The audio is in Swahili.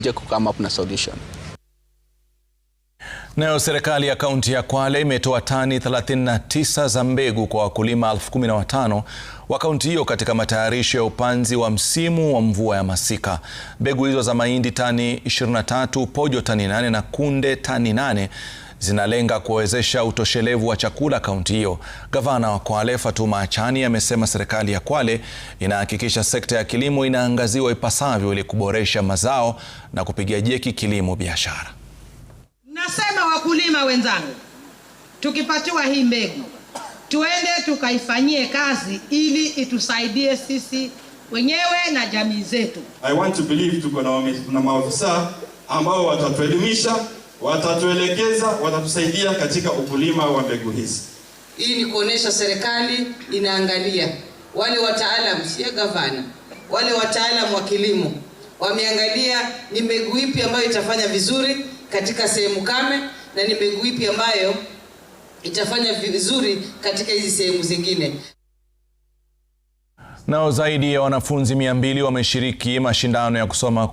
come up na solution. Nayo serikali ya kaunti ya Kwale imetoa tani 39 za mbegu kwa wakulima 15,000 wa kaunti hiyo katika matayarisho ya upanzi wa msimu wa mvua ya masika. Mbegu hizo za mahindi tani 23, pojo tani 8 na kunde tani 8 zinalenga kuwezesha utoshelevu wa chakula kaunti hiyo. Gavana wa Kwale Fatuma Achani amesema serikali ya Kwale inahakikisha sekta ya kilimo inaangaziwa ipasavyo ili kuboresha mazao na kupigia jeki kilimo biashara. Nasema wakulima wenzangu, tukipatiwa hii mbegu tuende tukaifanyie kazi ili itusaidie sisi wenyewe na jamii zetu. I want to believe tuko na maafisa ambao watatuelimisha, watatuelekeza, watatusaidia katika ukulima wa mbegu hizi. Hii ni kuonesha serikali inaangalia wale wataalamu, si gavana, wale wataalamu wa kilimo wameangalia ni mbegu ipi ambayo itafanya vizuri katika sehemu kame na ni mbegu ipi ambayo itafanya vizuri katika hizi sehemu zingine. Nao zaidi ya wanafunzi 200 wameshiriki mashindano ya kusoma